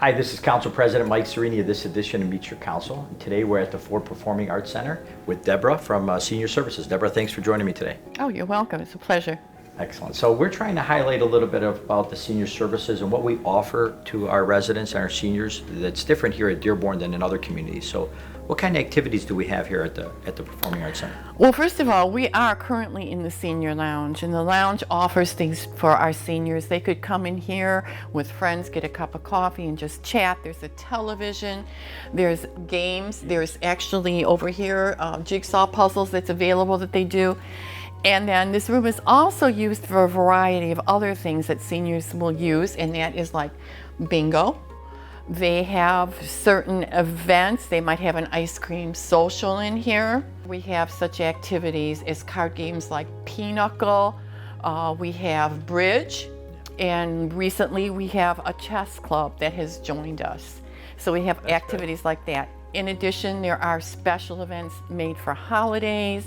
Hi, this is Council President Mike Cerini of this edition of Meet Your Council. Today we're at the Ford Performing Arts Center with Deborah from Senior Services. Deborah, thanks for joining me today. Oh, you're welcome. It's a pleasure. Excellent. So we're trying to highlight a little bit about the senior services and what we offer to our residents and our seniors that's different here at Dearborn than in other communities. So what kind of activities do we have here at the Performing Arts Center? Well, first of all, we are currently in the senior lounge, and the lounge offers things for our seniors. They could come in here with friends, get a cup of coffee, and just chat. There's a television, there's games, there's actually over here jigsaw puzzles that's available that they do. And then this room is also used for a variety of other things that seniors will use, and that is like bingo. They have certain events. They might have an ice cream social in here. We have such activities as card games like Pinochle. We have bridge, and recently we have a chess club that has joined us. So we have activities like that. In addition, there are special events made for holidays,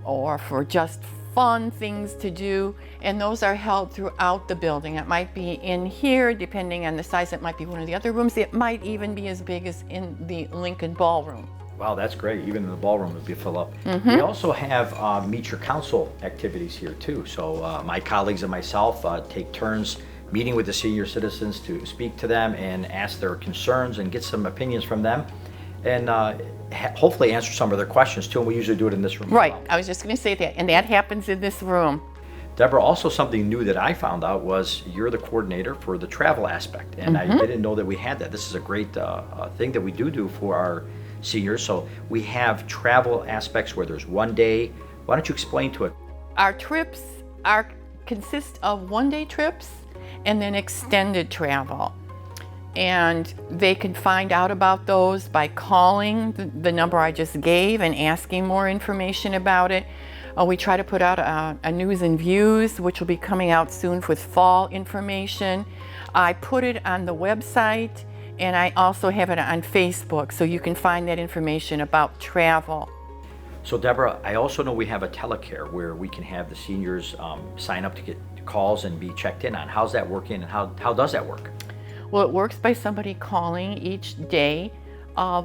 or for just fun things to do, and those are held throughout the building. It might be in here, depending on the size. It might be one of the other rooms. It might even be as big as in the Lincoln Ballroom. Wow, that's great. Even in the ballroom it would be full up. We also have Meet Your Council activities here too. So my colleagues and myself take turns meeting with the senior citizens to speak to them and ask their concerns and get some opinions from them, and hopefully answer some of their questions too, and we usually do it in this room. Right, as well. I was just going to say that, and that happens in this room. Deborah, also something new that I found out was you're the coordinator for the travel aspect, and I didn't know that we had that. This is a great thing that we do for our seniors. So we have travel aspects where there's one day. Why don't you explain to it? Our trips consist of one-day trips and then extended travel. And they can find out about those by calling the number I just gave and asking more information about it. We try to put out a news and views, which will be coming out soon with fall information. I put it on the website, and I also have it on Facebook, so you can find that information about travel. So Deborah, I also know we have a Telecare where we can have the seniors sign up to get calls and be checked in on. How's that working, and how does that work? Well, it works by somebody calling each day.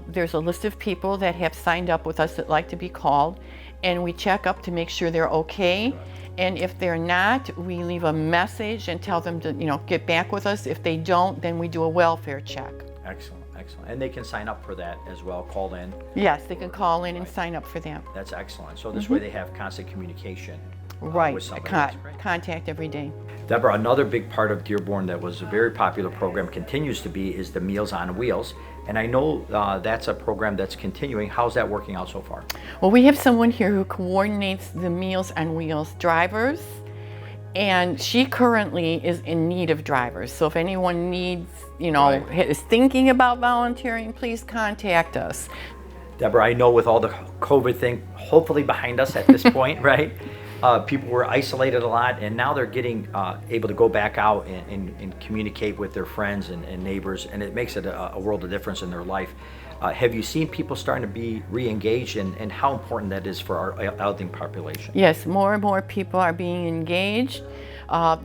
There's a list of people that have signed up with us that like to be called, and we check up to make sure they're okay. And if they're not, we leave a message and tell them to, get back with us. If they don't, then we do a welfare check. Excellent, excellent. And they can sign up for that as well, call in. Yes, they can call in and sign up for that. That's excellent. So this way they have constant communication. Right, With somebody. That's great. Contact every day. Deborah, another big part of Dearborn that was a very popular program, continues to be, is the Meals on Wheels. And I know that's a program that's continuing. How's that working out so far? Well, we have someone here who coordinates the Meals on Wheels drivers, and she currently is in need of drivers. So if anyone needs, is thinking about volunteering, please contact us. Deborah, I know with all the COVID thing hopefully behind us at this point, right? People were isolated a lot, and now they're getting able to go back out and communicate with their friends and neighbors, and it makes it a world of difference in their life. Have you seen people starting to be re-engaged, and how important that is for our elderly population? Yes, more and more people are being engaged.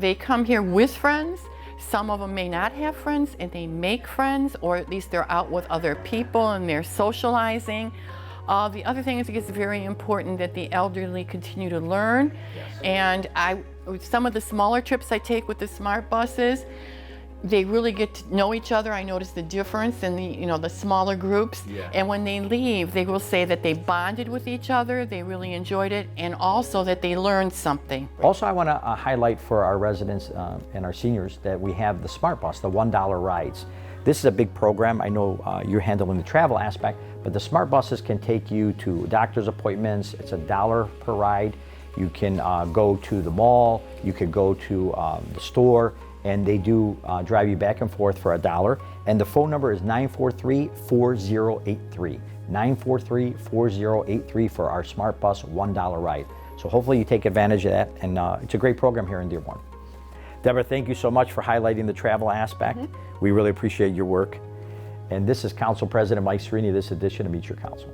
They come here with friends. Some of them may not have friends, and they make friends, or at least they're out with other people and they're socializing. The other thing is it's very important that the elderly continue to learn. Yes. And some of the smaller trips I take with the smart buses, they really get to know each other. I notice the difference in the smaller groups. Yeah. And when they leave, they will say that they bonded with each other, they really enjoyed it, and also that they learned something. Also, I want to highlight for our residents and our seniors that we have the smart bus, the $1 rides. This is a big program. I know you're handling the travel aspect, but the smart buses can take you to doctor's appointments. It's $1 per ride. You can go to the mall, you could go to the store, and they do drive you back and forth for $1. And the phone number is 943-4083. 943-4083 for our smart bus $1 ride. So hopefully you take advantage of that, and it's a great program here in Dearborn. Deborah, thank you so much for highlighting the travel aspect. We really appreciate your work. And this is Council President Mike Cerini, this edition of Meet Your Council.